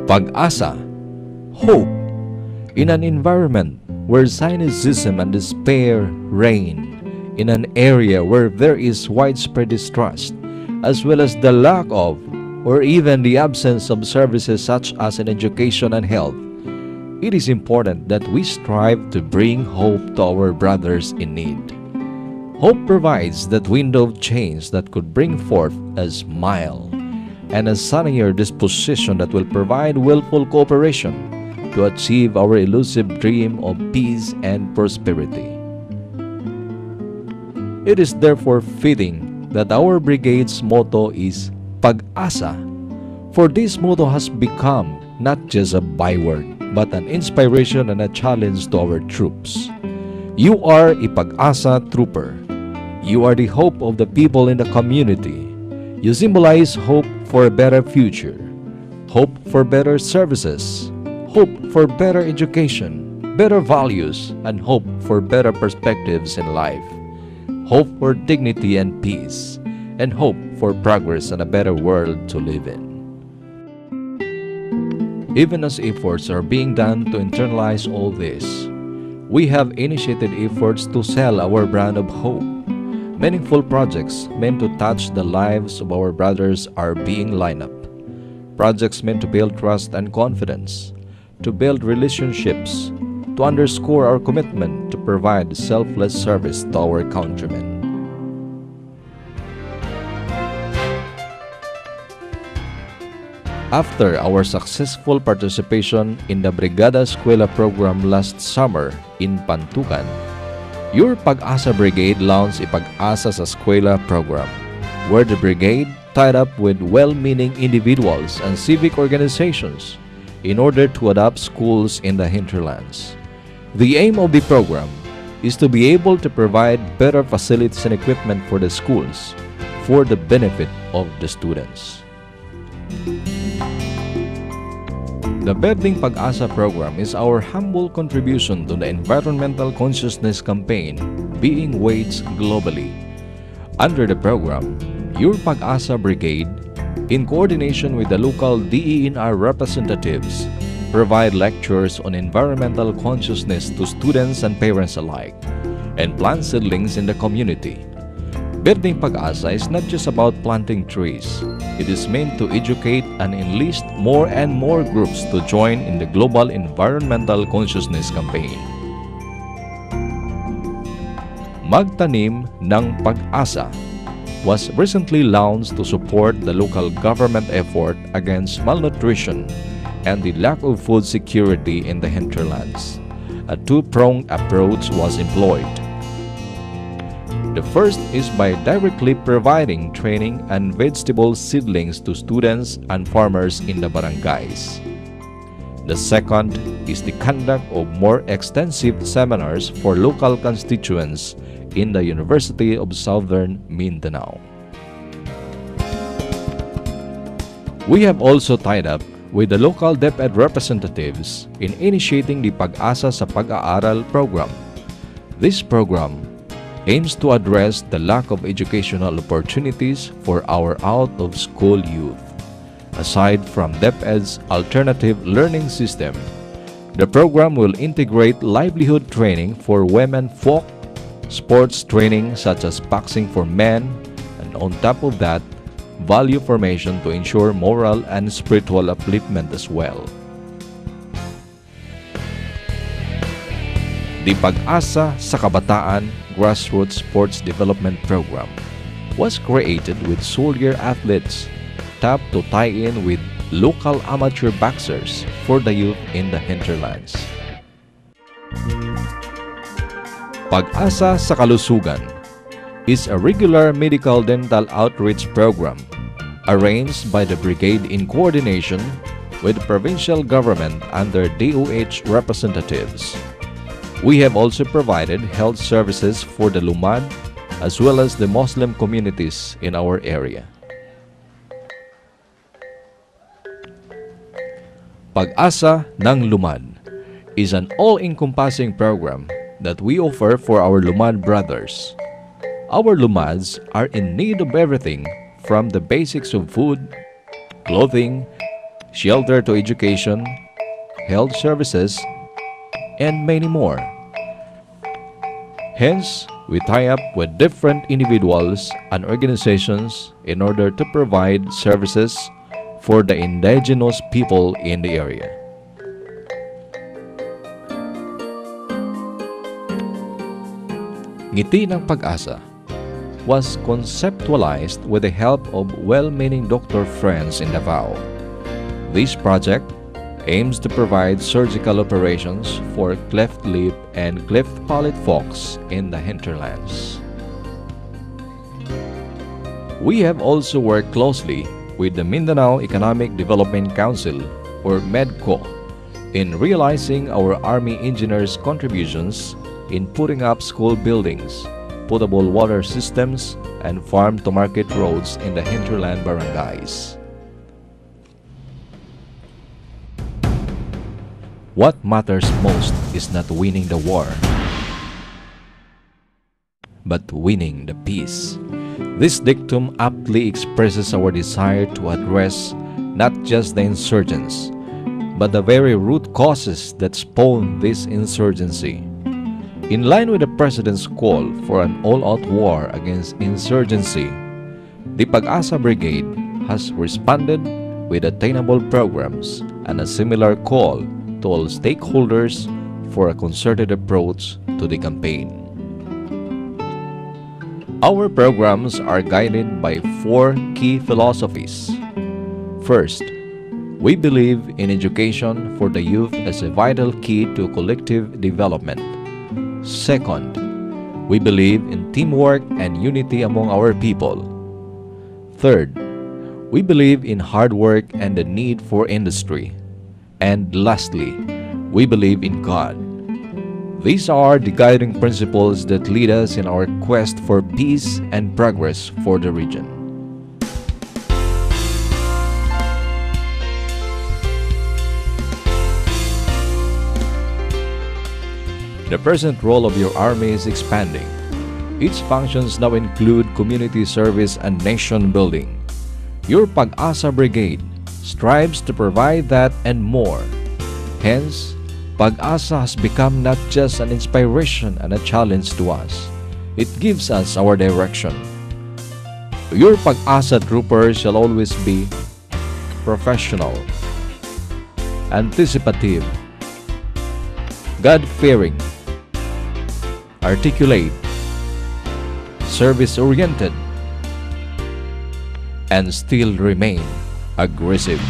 PAG-ASA, hope, in an environment where cynicism and despair reign, in an area where there is widespread distrust, as well as the lack of or even the absence of services such as in education and health. It is important that we strive to bring hope to our brothers in need. Hope provides that window of change that could bring forth a smile and a sunnier disposition that will provide willful cooperation to achieve our elusive dream of peace and prosperity. It is therefore fitting that our brigade's motto is PAG-ASA, for this motto has become not just a byword, but an inspiration and a challenge to our troops. You are a PAG-ASA trooper. You are the hope of the people in the community. You symbolize hope for a better future, hope for better services, hope for better education, better values, and hope for better perspectives in life, hope for dignity and peace, and hope for progress and a better world to live in. Even as efforts are being done to internalize all this, we have initiated efforts to sell our brand of hope. Meaningful projects meant to touch the lives of our brothers are being lined up. Projects meant to build trust and confidence, to build relationships, to underscore our commitment to provide selfless service to our countrymen. After our successful participation in the Brigada Eskwela program last summer in Pantukan, your PAG-ASA Brigade launched a PAG-ASA sa Eskwela program, where the brigade tied up with well-meaning individuals and civic organizations in order to adopt schools in the hinterlands. The aim of the program is to be able to provide better facilities and equipment for the schools for the benefit of the students. The Berding PAG-ASA program is our humble contribution to the environmental consciousness campaign being waged globally. Under the program, your PAG-ASA Brigade, in coordination with the local DENR representatives, provide lectures on environmental consciousness to students and parents alike, and plant seedlings in the community. Berding PAG-ASA is not just about planting trees. It is meant to educate and enlist more and more groups to join in the global environmental consciousness campaign. Magtanim ng PAG-ASA was recently launched to support the local government effort against malnutrition and the lack of food security in the hinterlands. A two-pronged approach was employed. The first is by directly providing training and vegetable seedlings to students and farmers in the barangays. The second is the conduct of more extensive seminars for local constituents in the University of Southern Mindanao. We have also tied up with the local DepEd representatives in initiating the PAG-ASA sa Pag-aaral program. This program aims to address the lack of educational opportunities for our out-of-school youth. Aside from DepEd's alternative learning system, the program will integrate livelihood training for women folk, sports training such as boxing for men, and on top of that, value formation to ensure moral and spiritual upliftment as well. The PAG-ASA sa Kabataan Grassroots Sports Development Program was created with soldier athletes tapped to tie in with local amateur boxers for the youth in the hinterlands. PAG-ASA sa Kalusugan is a regular medical dental outreach program arranged by the brigade in coordination with the provincial government under DOH representatives. We have also provided health services for the Lumad as well as the Muslim communities in our area. PAG-ASA ng Lumad is an all-encompassing program that we offer for our Lumad brothers. Our Lumads are in need of everything from the basics of food, clothing, shelter to education, health services, and many more. Hence, we tie up with different individuals and organizations in order to provide services for the indigenous people in the area. Ngiti ng Pag-asa was conceptualized with the help of well-meaning doctor friends in Davao. This project aims to provide surgical operations for cleft lip and cleft palate folks in the hinterlands. We have also worked closely with the Mindanao Economic Development Council, or MEDCO, in realizing our Army engineers' contributions in putting up school buildings, potable water systems, and farm-to-market roads in the hinterland barangays. What matters most is not winning the war, but winning the peace. This dictum aptly expresses our desire to address not just the insurgents, but the very root causes that spawn this insurgency. In line with the President's call for an all-out war against insurgency, the PAG-ASA Brigade has responded with attainable programs and a similar call to all stakeholders for a concerted approach to the campaign. Our programs are guided by 4 key philosophies. First, we believe in education for the youth as a vital key to collective development. Second, we believe in teamwork and unity among our people. Third, we believe in hard work and the need for industry. And lastly, we believe in God. These are the guiding principles that lead us in our quest for peace and progress for the region. The present role of your Army is expanding. Its functions now include community service and nation building. Your PAG-ASA Brigade strives to provide that and more. Hence, PAG-ASA has become not just an inspiration and a challenge to us. It gives us our direction. Your PAG-ASA troopers shall always be professional, anticipative, God-fearing, articulate, service-oriented, and still remain aggressive.